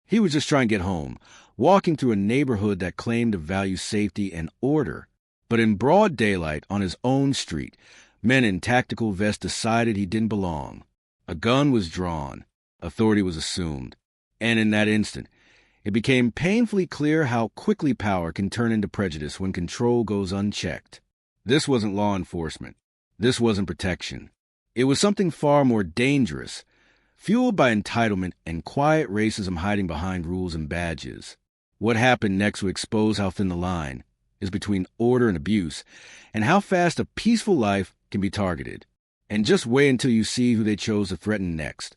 He was just trying to get home, walking through a neighborhood that claimed to value safety and order. But in broad daylight, on his own street, men in tactical vests decided he didn't belong. A gun was drawn. Authority was assumed. And in that instant, it became painfully clear how quickly power can turn into prejudice when control goes unchecked. This wasn't law enforcement. This wasn't protection. It was something far more dangerous, fueled by entitlement and quiet racism hiding behind rules and badges. What happened next would expose how thin the line is between order and abuse, and how fast a peaceful life can be targeted. And just wait until you see who they chose to threaten next.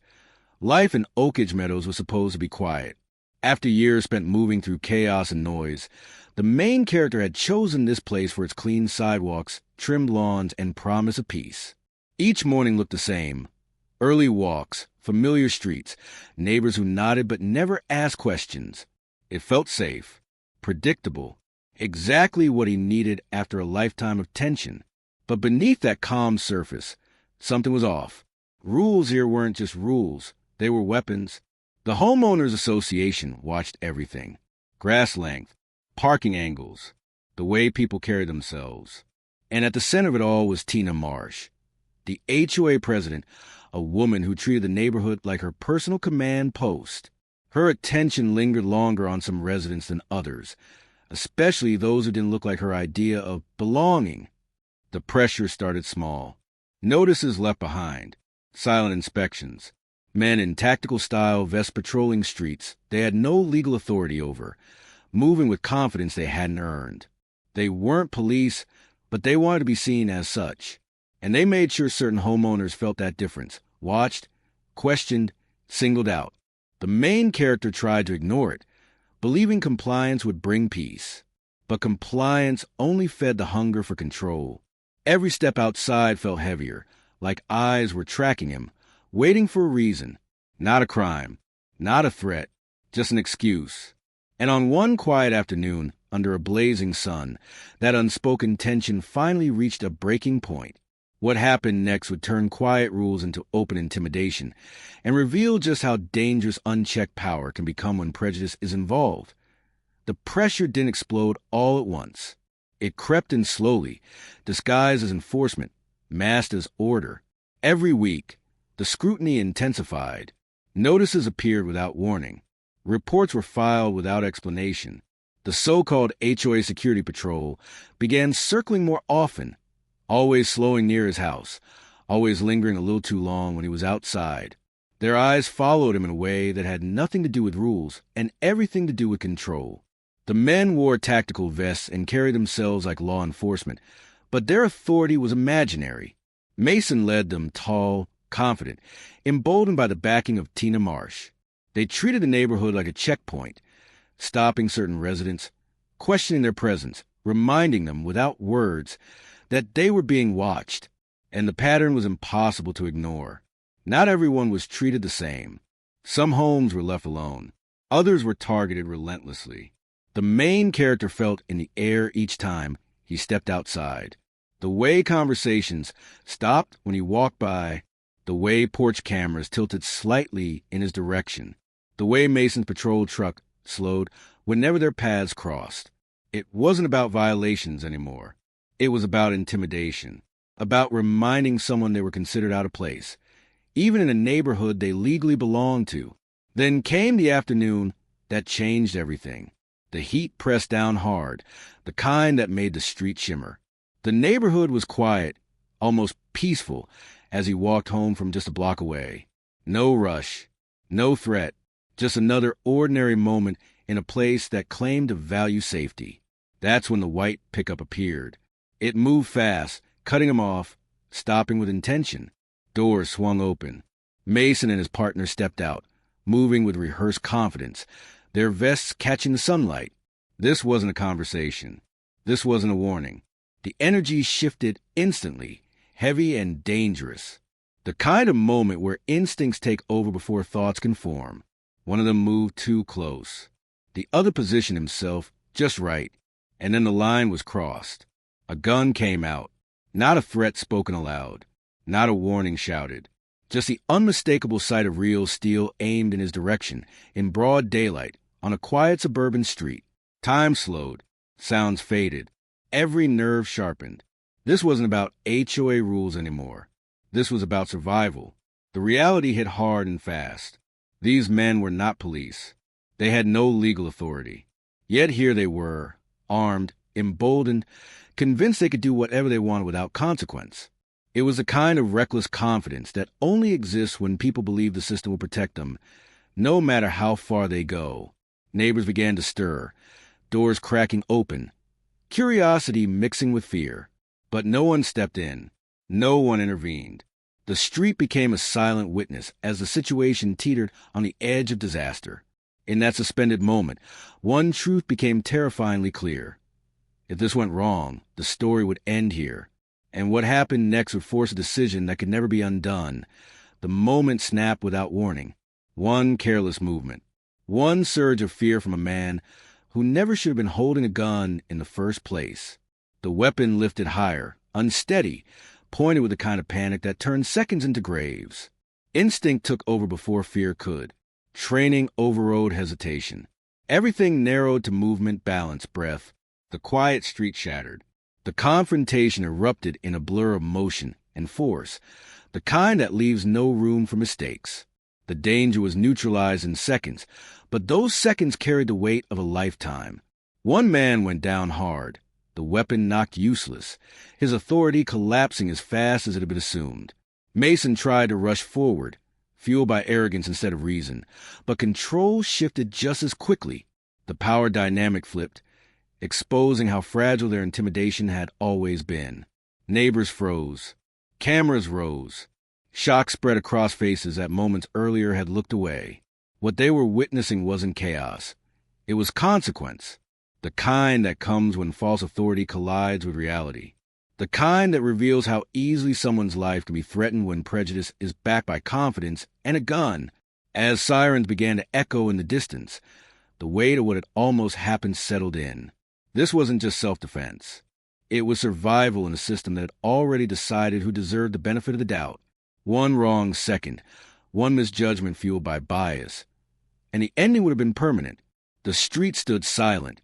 Life in Oak Ridge Meadows was supposed to be quiet. After years spent moving through chaos and noise, the main character had chosen this place for its clean sidewalks, trimmed lawns, and promise of peace. Each morning looked the same. Early walks, familiar streets, neighbors who nodded but never asked questions. It felt safe, predictable, exactly what he needed after a lifetime of tension. But beneath that calm surface, something was off. Rules here weren't just rules. They were weapons. The Homeowners Association watched everything. Grass length, parking angles, the way people carried themselves. And at the center of it all was Tina Marsh, the HOA president, a woman who treated the neighborhood like her personal command post. Her attention lingered longer on some residents than others, especially those who didn't look like her idea of belonging. The pressure started small. Notices left behind, silent inspections. Men in tactical style vests patrolling streets they had no legal authority over, moving with confidence they hadn't earned. They weren't police, but they wanted to be seen as such. And they made sure certain homeowners felt that difference, watched, questioned, singled out. The main character tried to ignore it, believing compliance would bring peace. But compliance only fed the hunger for control. Every step outside felt heavier, like eyes were tracking him, waiting for a reason, not a crime, not a threat, just an excuse. And on one quiet afternoon, under a blazing sun, that unspoken tension finally reached a breaking point. What happened next would turn quiet rules into open intimidation and reveal just how dangerous unchecked power can become when prejudice is involved. The pressure didn't explode all at once. It crept in slowly, disguised as enforcement, masked as order. Every week, the scrutiny intensified. Notices appeared without warning. Reports were filed without explanation. The so-called HOA security patrol began circling more often, always slowing near his house, always lingering a little too long when he was outside. Their eyes followed him in a way that had nothing to do with rules and everything to do with control. The men wore tactical vests and carried themselves like law enforcement, but their authority was imaginary. Mason led them, tall, confident, emboldened by the backing of Tina Marsh. They treated the neighborhood like a checkpoint, stopping certain residents, questioning their presence, reminding them without words that they were being watched, and the pattern was impossible to ignore. Not everyone was treated the same. Some homes were left alone. Others were targeted relentlessly. The main character felt in the air each time he stepped outside. The way conversations stopped when he walked by, the way porch cameras tilted slightly in his direction, the way Mason's patrol truck slowed whenever their paths crossed. It wasn't about violations anymore. It was about intimidation, about reminding someone they were considered out of place, even in a neighborhood they legally belonged to. Then came the afternoon that changed everything. The heat pressed down hard, the kind that made the street shimmer. The neighborhood was quiet, almost peaceful, as he walked home from just a block away. No rush, no threat, just another ordinary moment in a place that claimed to value safety. That's when the white pickup appeared. It moved fast, cutting him off, stopping with intention. Doors swung open. Mason and his partner stepped out, moving with rehearsed confidence, their vests catching the sunlight. This wasn't a conversation. This wasn't a warning. The energy shifted instantly, heavy and dangerous. The kind of moment where instincts take over before thoughts can form. One of them moved too close. The other positioned himself just right, and then the line was crossed. A gun came out, not a threat spoken aloud, not a warning shouted, Just the unmistakable sight of real steel aimed in his direction, in broad daylight, on a quiet suburban street. Time slowed. Sounds faded. Every nerve sharpened. This wasn't about HOA rules anymore. This was about survival. The reality hit hard and fast. These men were not police. They had no legal authority. Yet here they were, armed, emboldened, convinced they could do whatever they wanted without consequence. It was a kind of reckless confidence that only exists when people believe the system will protect them, no matter how far they go. Neighbors began to stir, doors cracking open, curiosity mixing with fear. But no one stepped in. No one intervened. The street became a silent witness as the situation teetered on the edge of disaster. In that suspended moment, one truth became terrifyingly clear. If this went wrong, the story would end here. And what happened next would force a decision that could never be undone. The moment snapped without warning. One careless movement. One surge of fear from a man who never should have been holding a gun in the first place. The weapon lifted higher, unsteady, pointed with the kind of panic that turned seconds into graves. Instinct took over before fear could. Training overrode hesitation. Everything narrowed to movement, balance, breath. The quiet street shattered. The confrontation erupted in a blur of motion and force, the kind that leaves no room for mistakes. The danger was neutralized in seconds, but those seconds carried the weight of a lifetime. One man went down hard, the weapon knocked useless, his authority collapsing as fast as it had been assumed. Mason tried to rush forward, fueled by arrogance instead of reason, but control shifted just as quickly. The power dynamic flipped, exposing how fragile their intimidation had always been. Neighbors froze. Cameras rose. Shock spread across faces that moments earlier had looked away. What they were witnessing wasn't chaos. It was consequence. The kind that comes when false authority collides with reality. The kind that reveals how easily someone's life can be threatened when prejudice is backed by confidence and a gun. As sirens began to echo in the distance, the weight of what had almost happened settled in. This wasn't just self-defense. It was survival in a system that had already decided who deserved the benefit of the doubt. One wrong second, one misjudgment fueled by bias, and the ending would have been permanent. The street stood silent,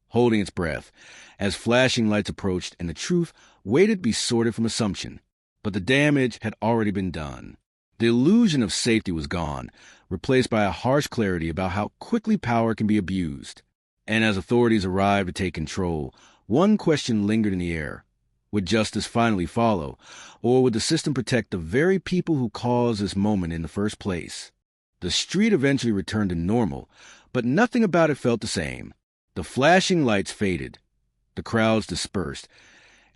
holding its breath, as flashing lights approached and the truth waited to be sorted from assumption. But the damage had already been done. The illusion of safety was gone, replaced by a harsh clarity about how quickly power can be abused. And as authorities arrived to take control, one question lingered in the air. Would justice finally follow, or would the system protect the very people who caused this moment in the first place? The street eventually returned to normal, but nothing about it felt the same. The flashing lights faded, the crowds dispersed,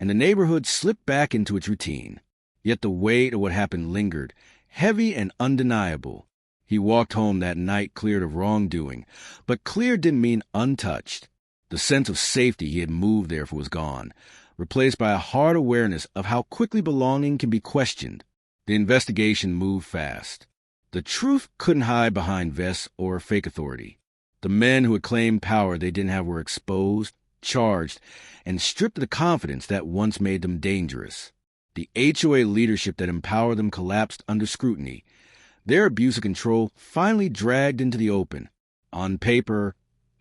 and the neighborhood slipped back into its routine. Yet the weight of what happened lingered, heavy and undeniable. He walked home that night cleared of wrongdoing, but clear didn't mean untouched. The sense of safety he had moved there for was gone, replaced by a hard awareness of how quickly belonging can be questioned. The investigation moved fast. The truth couldn't hide behind vests or fake authority. The men who had claimed power they didn't have were exposed, charged, and stripped of the confidence that once made them dangerous. The HOA leadership that empowered them collapsed under scrutiny. Their abuse of control finally dragged into the open. On paper,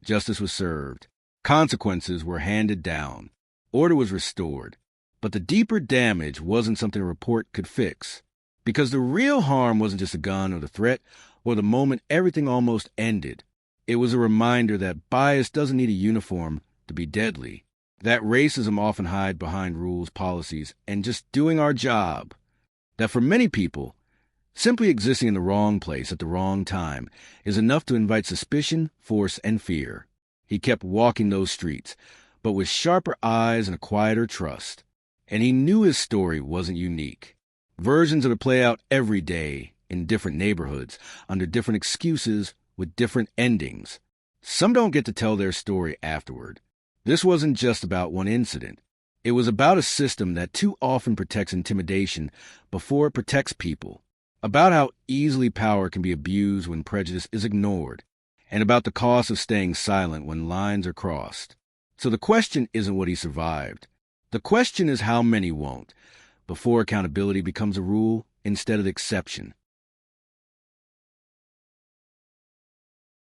justice was served. Consequences were handed down. Order was restored. But the deeper damage wasn't something a report could fix. Because the real harm wasn't just a gun or the threat or the moment everything almost ended. It was a reminder that bias doesn't need a uniform to be deadly. That racism often hides behind rules, policies, and just doing our job. That for many people, simply existing in the wrong place at the wrong time is enough to invite suspicion, force, and fear. He kept walking those streets, but with sharper eyes and a quieter trust. And he knew his story wasn't unique. Versions of it play out every day in different neighborhoods, under different excuses, with different endings. Some don't get to tell their story afterward. This wasn't just about one incident. It was about a system that too often protects intimidation before it protects people. About how easily power can be abused when prejudice is ignored, and about the cost of staying silent when lines are crossed. So the question isn't what he survived. The question is how many won't, before accountability becomes a rule instead of exception.